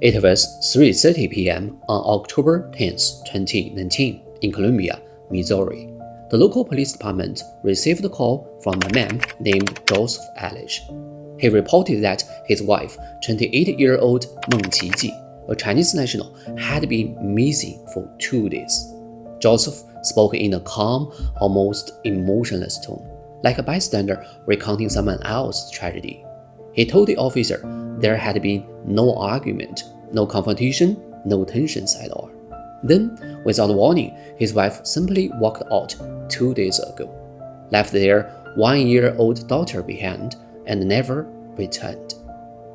It was 3:30 p.m. on October 10, 2019, in Columbia, Missouri. The local police department received a call from a man named Joseph Elledge. He reported that his wife, 28-year-old Mengqi Ji, a Chinese national, had been missing for 2 days. Joseph spoke in a calm, almost emotionless tone, like a bystander recounting someone else's tragedy. He told the officer there had been no argument, no confrontation, no tensions at all. Then, without warning, his wife simply walked out 2 days ago, left their 1-year-old daughter behind, and never returned.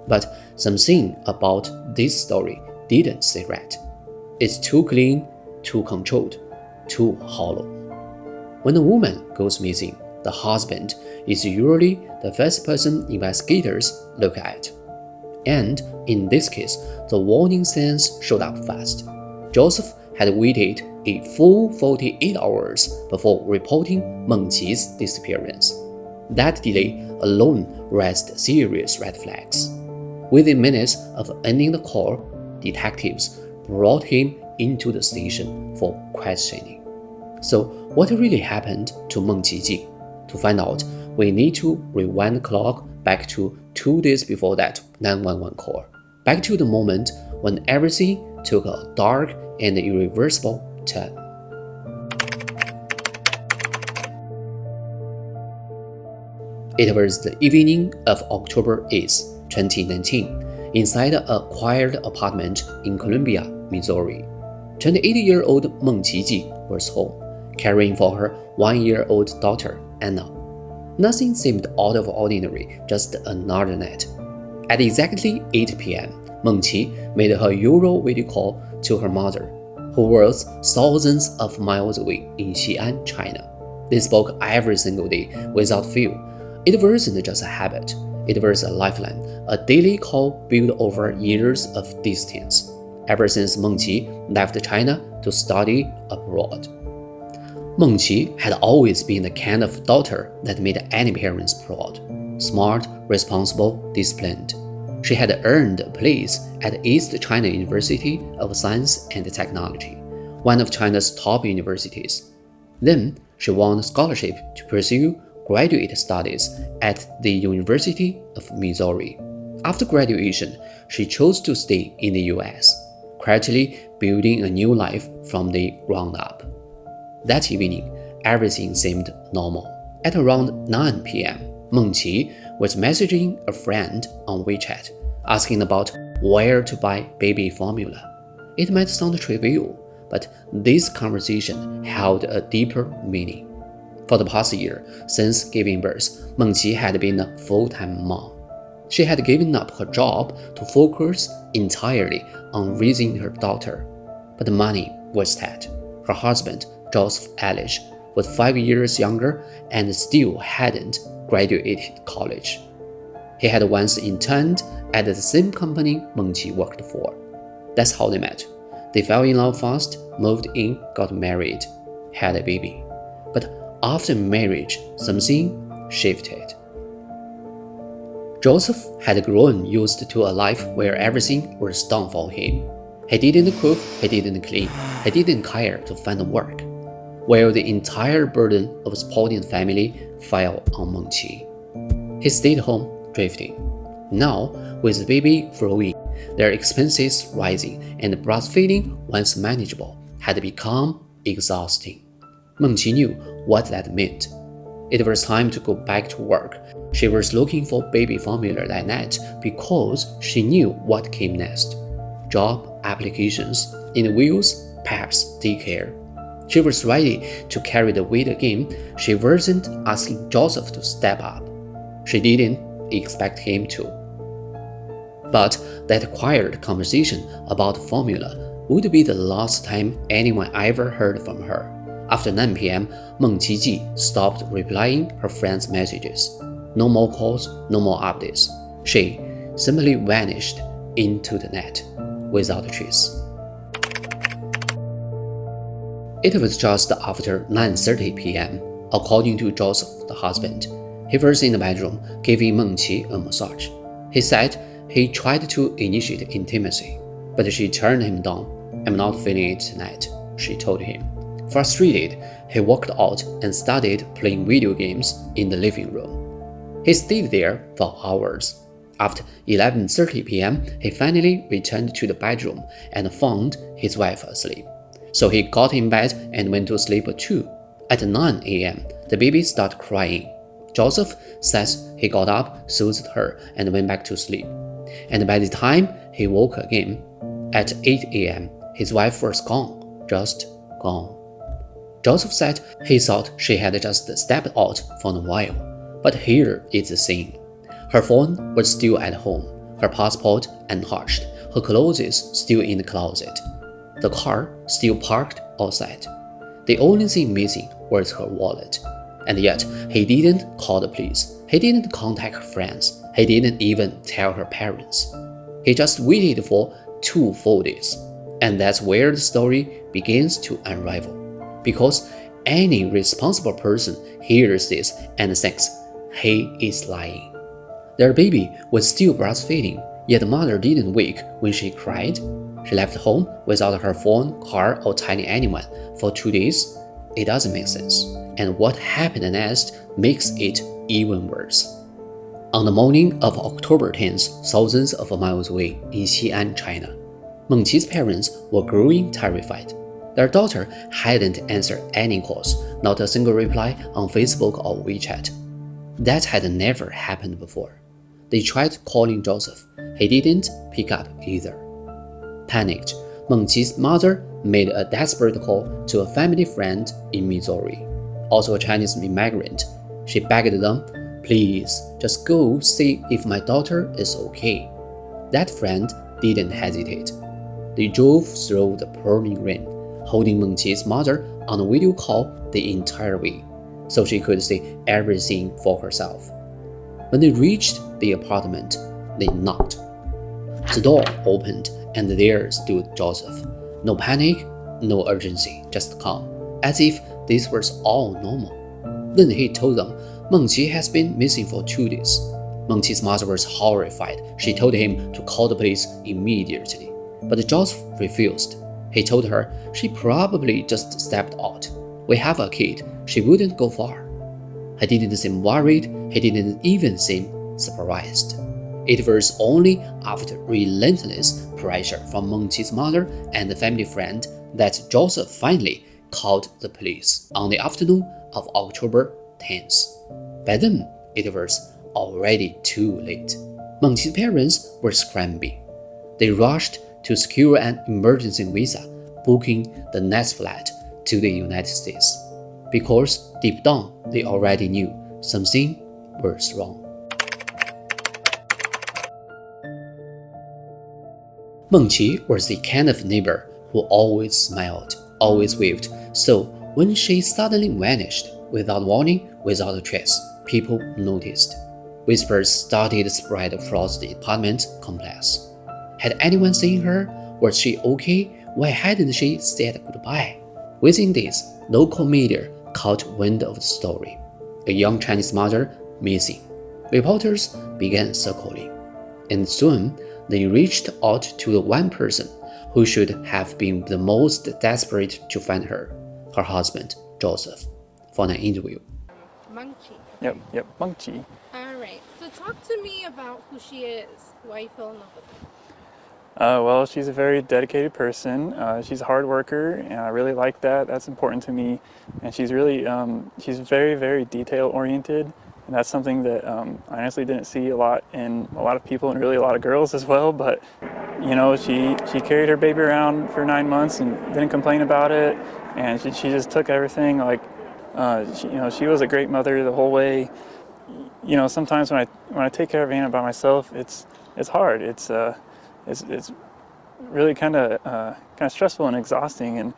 But something about this story didn't sit right. It's too clean, too controlled, too hollow. When a woman goes missing, the husband is usually the first person investigators look at. And in this case, the warning signs showed up fast. Joseph had waited a full 48 hours before reporting Mengqi's disappearance. That delay alone raised serious red flags. Within minutes of ending the call, detectives brought him into the station for questioning. So, what really happened to Mengqi Ji? To find out, we need to rewind the clock back to 2 days before that 911 call, back to the moment when everything took a dark and irreversible turn. It was the evening of October 8, 2019, inside a quiet apartment in Columbia, Missouri. 28-year-old Mengqi Ji was home, caring for her 1-year-old daughter, Anna. Nothing seemed out of ordinary, just another night. At exactly 8 p.m., Mengqi made her usual video call to her mother, who was thousands of miles away in Xi'an, China. They spoke every single day without fail. It wasn't just a habit, it was a lifeline, a daily call built over years of distance, ever since Mengqi left China to study abroad. Mengqi had always been the kind of daughter that made any parents proud. Smart, responsible, disciplined. She had earned a place at East China University of Science and Technology, one of China's top universities. Then, she won a scholarship to pursue graduate studies at the University of Missouri. After graduation, she chose to stay in the US, quietly building a new life from the ground up. That evening, everything seemed normal. At around 9 p.m., Mengqi was messaging a friend on WeChat, asking about where to buy baby formula. It might sound trivial, but this conversation held a deeper meaning. For the past year, since giving birth, Mengqi had been a full-time mom. She had given up her job to focus entirely on raising her daughter. But the money was tight. Her husband, Joseph Elledge, was 5 years younger and still hadn't graduated college. He had once interned at the same company Mengqi worked for. That's how they met. They fell in love fast, moved in, got married, had a baby. But after marriage, something shifted. Joseph had grown used to a life where everything was done for him. He didn't cook, he didn't clean, he didn't care to find work, while the entire burden of supporting the family fell on Mengqi. He stayed home, drifting. Now, with the baby growing, their expenses rising, and breastfeeding, once manageable, had become exhausting. Mengqi knew what that meant. It was time to go back to work. She was looking for baby formula that night because she knew what came next. Job applications, interviews, perhaps daycare. She was ready to carry the weight again. She wasn't asking Joseph to step up. She didn't expect him to. But that quiet conversation about formula would be the last time anyone ever heard from her. After 9 p.m., Mengqi Ji stopped replying her friends' messages. No more calls, no more updates. She simply vanished into the net without a trace. It was just after 9:30 p.m., according to Joseph, the husband. He was in the bedroom giving Mengqi a massage. He said he tried to initiate intimacy. but she turned him down. "I'm not feeling it tonight," she told him. Frustrated, he walked out and started playing video games in the living room. He stayed there for hours. After 11:30 p.m., he finally returned to the bedroom and found his wife asleep. So he got in bed and went to sleep too. At 9 a.m., the baby started crying. Joseph says he got up, soothed her, and went back to sleep. And by the time he woke again, at 8 a.m., his wife was gone, just gone. Joseph said he thought she had just stepped out for a while, but here is the scene. Her phone was still at home, her passport untouched, her clothes still in the closet, the car still parked outside. The only thing missing was her wallet. And yet, he didn't call the police, he didn't contact her friends, he didn't even tell her parents. He just waited for 2 full days. And that's where the story begins to unravel. Because any responsible person hears this and thinks he is lying. Their baby was still breastfeeding, yet the mother didn't wake when she cried. She left home without her phone, car, or telling anyone for 2 days. It doesn't make sense. And what happened next makes it even worse. On the morning of October 10th, thousands of miles away in Xi'an, China, Mengqi's parents were growing terrified. Their daughter hadn't answered any calls, not a single reply on Facebook or WeChat. That had never happened before. They tried calling Joseph. He didn't pick up either. Panicked, Mengqi's mother made a desperate call to a family friend in Missouri, also a Chinese immigrant. She begged them, "Please, just go see if my daughter is okay." That friend didn't hesitate. They drove through the pouring rain, holding Mengqi's mother on a video call the entire way, so she could see everything for herself. When they reached the apartment, they knocked. The door opened, and there stood Joseph. No panic, no urgency, just calm, as if this was all normal. Then he told them Mengqi has been missing for 2 days. Mengqi's mother was horrified. She told him to call the police immediately. But Joseph refused. He told her she probably just stepped out. "We have a kid. She wouldn't go far." He didn't seem worried. He didn't even seem surprised. It was only after relentless pressure from Mengqi's mother and the family friend that Joseph finally called the police on the afternoon of October 10th. By then, it was already too late. Mengqi's parents were scrambling. They rushed to secure an emergency visa, booking the next flight to the United States. Because deep down, they already knew something was wrong. Mengqi was the kind of neighbor who always smiled, always waved, so when she suddenly vanished, without warning, without a trace, people noticed. Whispers started to spread across the apartment complex. Had anyone seen her? Was she okay? Why hadn't she said goodbye? Within days, local media caught wind of the story. A young Chinese mother missing. Reporters began circling. And soon, they reached out to the one person who should have been the most desperate to find her, her husband, Joseph, for an interview. Mengqi. Yep, Mengqi. Alright, so talk to me about who she is. Why you fell in love with her? Well, she's a very dedicated person. She's a hard worker, and I really like that. That's important to me. And she's really, she's very, very detail-oriented. And that's something that I honestly didn't see a lot in a lot of people and really a lot of girls as well. But, you know, she carried her baby around for 9 months and didn't complain about it. And she just took everything like, she was a great mother the whole way. You know, sometimes when I take care of Anna by myself, it's hard. It's really kind of stressful and exhausting, and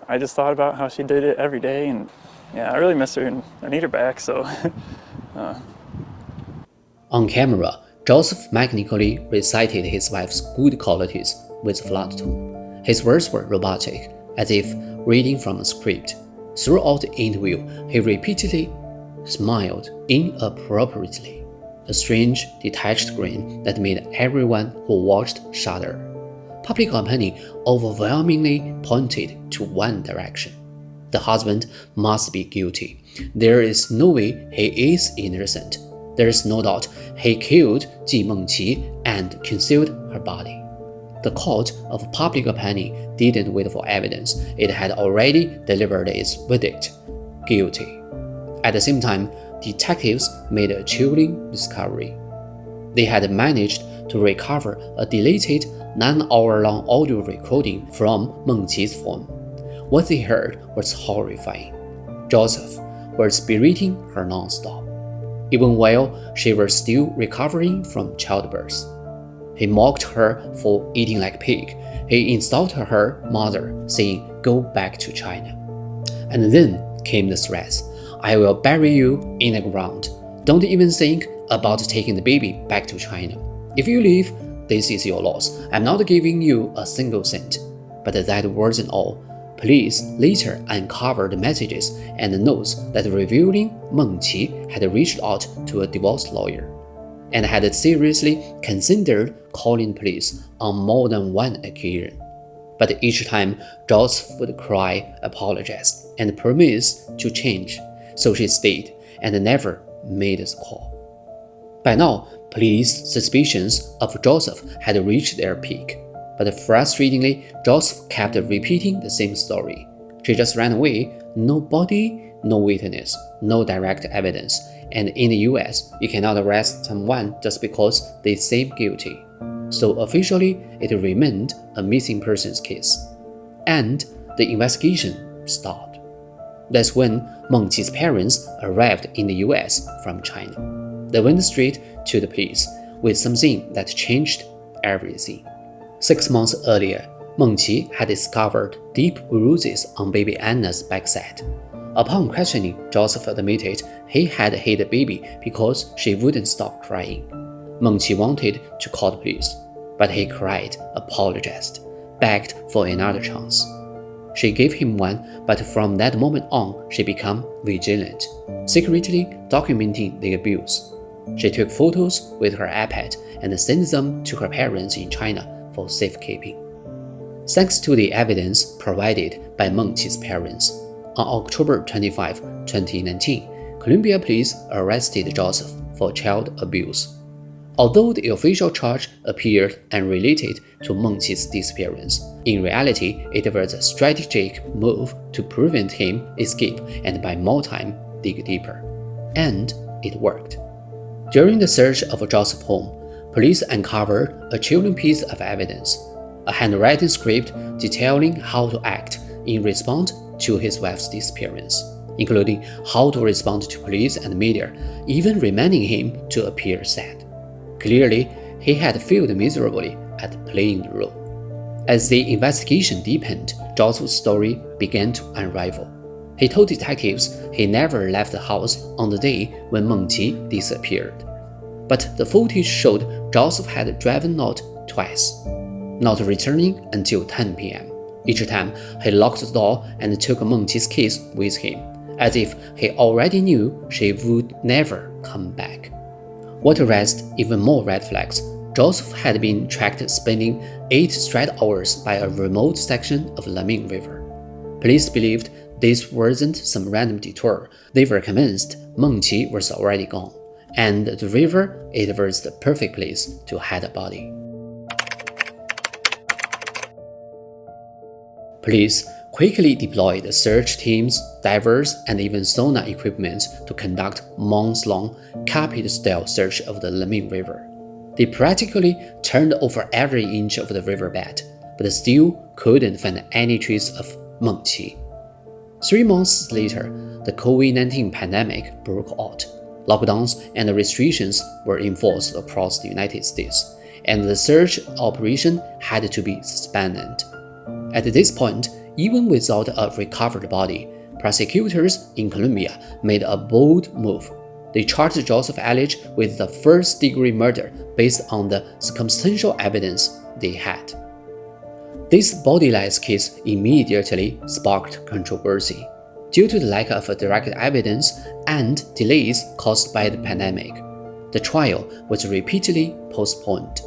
I just thought about how she did it every day, and yeah, I really miss her and I need her back. So. On camera, Joseph mechanically recited his wife's good qualities with flat tone. His words were robotic, as if reading from a script. Throughout the interview, he repeatedly smiled inappropriately, a strange, detached grin that made everyone who watched shudder. public opinion overwhelmingly pointed to one direction. The husband must be guilty. There is no way he is innocent. There is no doubt he killed Ji Mengqi and concealed her body. The court of public opinion didn't wait for evidence. It had already delivered its verdict: guilty. At the same time, detectives made a chilling discovery. They had managed to recover a deleted 9-hour-long audio recording from Mengqi's phone. What they heard was horrifying. Joseph was berating her non-stop, even while she was still recovering from childbirth. He mocked her for eating like a pig. He insulted her mother, saying, "Go back to China." And then came the threats: "I will bury you in the ground. Don't even think about taking the baby back to China. If you leave, this is your loss. I'm not giving you a single cent." But that wasn't all. Police later uncovered messages and notes that revealing Mengqi had reached out to a divorce lawyer and had seriously considered calling police on more than one occasion. But each time, Joseph would cry, apologize, and promise to change. So she stayed and never made the call. By now, police suspicions of Joseph had reached their peak. But frustratingly, Joseph kept repeating the same story. She just ran away. No body, no witness, no direct evidence. And in the US, you cannot arrest someone just because they seem guilty. So officially, it remained a missing persons case. And the investigation stopped. That's when Mengqi's parents arrived in the US from China. They went straight to the police with something that changed everything. 6 months earlier, Mengqi had discovered deep bruises on baby Anna's backside. Upon questioning, Joseph admitted he had hit the baby because she wouldn't stop crying. Mengqi wanted to call the police, but he cried, apologized, begged for another chance. She gave him one, but from that moment on, she became vigilant, secretly documenting the abuse. She took photos with her iPad and sent them to her parents in China for safekeeping. Thanks to the evidence provided by Mengqi's parents, on October 25, 2019, Columbia police arrested Joseph for child abuse. Although the official charge appeared unrelated to Mengqi's disappearance, in reality it was a strategic move to prevent him escape and by more time dig deeper. And it worked. During the search of Joseph's home, police uncovered a chilling piece of evidence: a handwritten script detailing how to act in response to his wife's disappearance, including how to respond to police and media, even reminding him to appear sad. Clearly, he had failed miserably at playing the role. As the investigation deepened, Joseph's story began to unravel. He told detectives he never left the house on the day when Mengqi disappeared. But the footage showed Joseph had driven out twice, not returning until 10 p.m. Each time, he locked the door and took Mengqi's keys with him, as if he already knew she would never come back. What raised even more red flags, Joseph had been tracked spending 8 straight hours by a remote section of Laming River. Police believed this wasn't some random detour. They were convinced Mengqi was already gone, and the river, it was the perfect place to hide a body. Police quickly deployed search teams, divers, and even sonar equipment to conduct months-long, carpet-style search of the Laming River. They practically turned over every inch of the riverbed, but still couldn't find any trace of Mengqi. 3 months later, the COVID-19 pandemic broke out. Lockdowns and restrictions were enforced across the United States, and the search operation had to be suspended. At this point, even without a recovered body, prosecutors in Colombia made a bold move. They charged Joseph Elledge with the first-degree murder based on the circumstantial evidence they had. This bodiless case immediately sparked controversy. Due to the lack of direct evidence and delays caused by the pandemic, the trial was repeatedly postponed.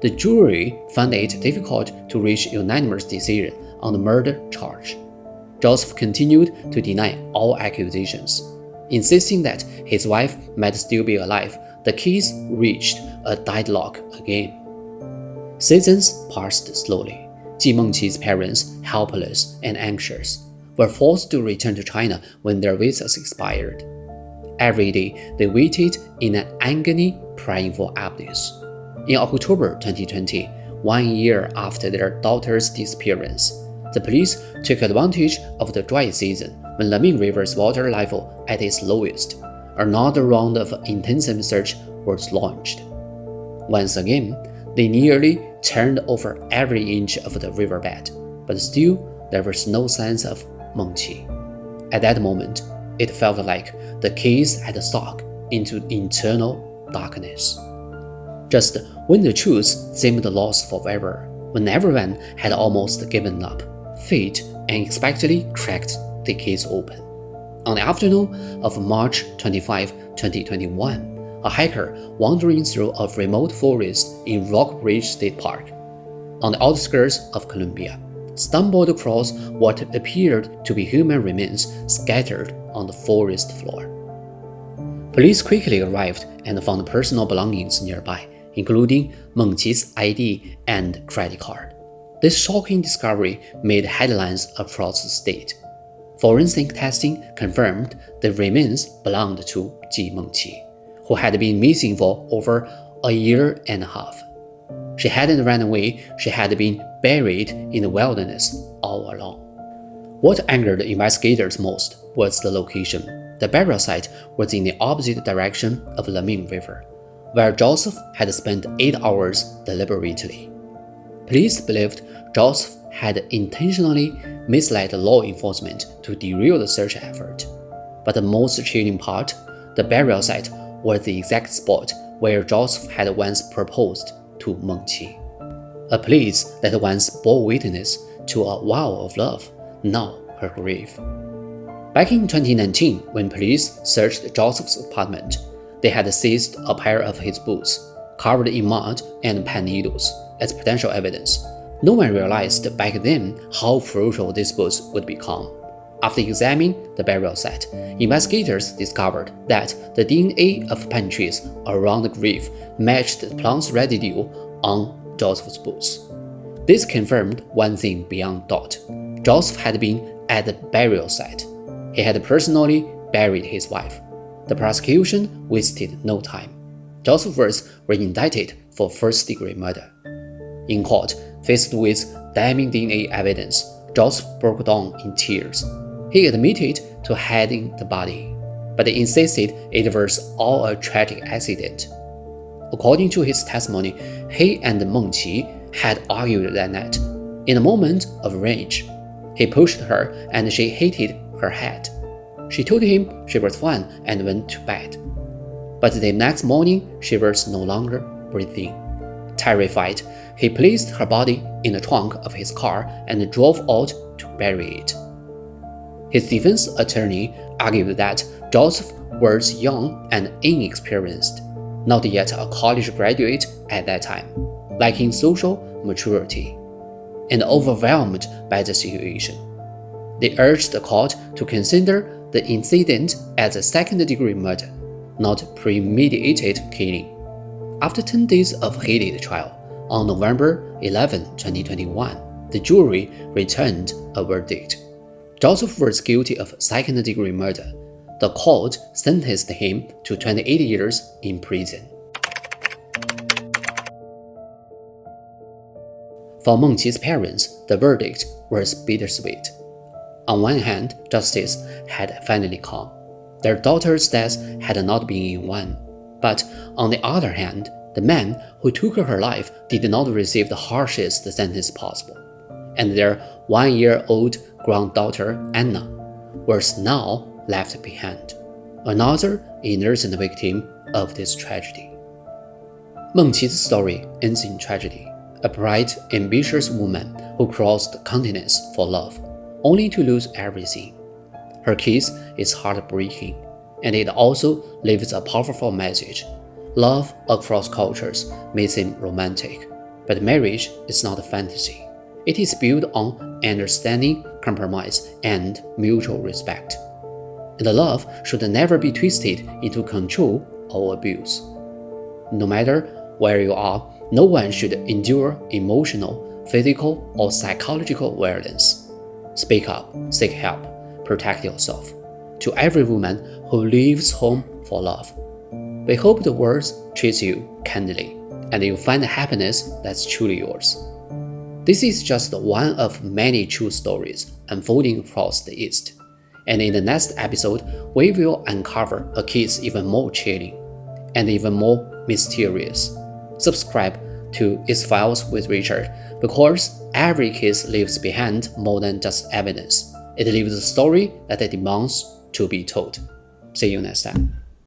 the jury found it difficult to reach a unanimous decision on the murder charge. Joseph continued to deny all accusations, insisting that his wife might still be alive. The case reached a deadlock again. Seasons passed slowly. Ji Mengqi's parents, helpless and anxious, were forced to return to China when their visas expired. Every day, they waited in an agony, praying for evidence. In October 2020, 1 year after their daughter's disappearance, the police took advantage of the dry season when Leming River's water level at its lowest. Another round of intensive search was launched. Once again, they nearly turned over every inch of the riverbed, but still there was no signs of Mengqi. At that moment, it felt like the case had sunk into internal darkness. Just when the truth seemed lost forever, when everyone had almost given up, fate unexpectedly cracked the case open. On the afternoon of March 25, 2021, a hiker wandering through a remote forest in Rockbridge State Park, on the outskirts of Columbia, stumbled across what appeared to be human remains scattered on the forest floor. Police quickly arrived and found personal belongings nearby, including Mengqi's ID and credit card. This shocking discovery made headlines across the state. Forensic testing confirmed the remains belonged to Ji Mengqi, who had been missing for over a year and a half. She hadn't run away, she had been buried in the wilderness all along. What angered investigators most was the location. The burial site was in the opposite direction of the Leming River, where Joseph had spent 8 hours deliberately. Police believed Joseph had intentionally misled law enforcement to derail the search effort. But the most chilling part, the burial site was the exact spot where Joseph had once proposed to Mengqi. A place that once bore witness to a vow of love, now her grave. Back in 2019, when police searched Joseph's apartment, they had seized a pair of his boots, covered in mud and pine needles, as potential evidence. No one realized back then how crucial these boots would become. After examining the burial site, investigators discovered that the DNA of pine trees around the grave matched the plant's residue on Joseph's boots. This confirmed one thing beyond doubt. Joseph had been at the burial site. He had personally buried his wife. The prosecution wasted no time. Joseph was indicted for first-degree murder. In court, faced with damning DNA evidence, Joseph broke down in tears. He admitted to hiding the body, but insisted it was all a tragic accident. According to his testimony, he and Mengqi had argued that night. In a moment of rage, he pushed her and she hit her head. She told him she was fine and went to bed. But the next morning, she was no longer breathing. Terrified, he placed her body in the trunk of his car and drove out to bury it. His defense attorney argued that Joseph was young and inexperienced, not yet a college graduate at that time, lacking social maturity, and overwhelmed by the situation. They urged the court to consider the incident as a second-degree murder, not premeditated killing. After 10 days of heated trial, on November 11, 2021, the jury returned a verdict. Joseph was guilty of second-degree murder. The court sentenced him to 28 years in prison. For Mengqi's parents, the verdict was bittersweet. On one hand, justice had finally come. Their daughter's death had not been in vain. But on the other hand, the man who took her life did not receive the harshest sentence possible, and their 1-year-old granddaughter, Anna, was now left behind, another innocent victim of this tragedy. Mengqi's story ends in tragedy. A bright, ambitious woman who crossed continents for love, only to lose everything. Her case is heartbreaking, and it also leaves a powerful message. Love across cultures may seem romantic, But marriage is not a fantasy. It is built on understanding, compromise, and mutual respect. And love should never be twisted into control or abuse. No matter where you are, no one should endure emotional, physical, or psychological violence. Speak up, seek help, protect yourself. To every woman who leaves home for love, we hope the world treats you kindly, and you find happiness that's truly yours. This is just one of many true stories unfolding across the East. And in the next episode, we will uncover a case even more chilling and even more mysterious. Subscribe to X-Files with Richard, because every case leaves behind more than just evidence. It leaves a story that demands to be told. See you next time.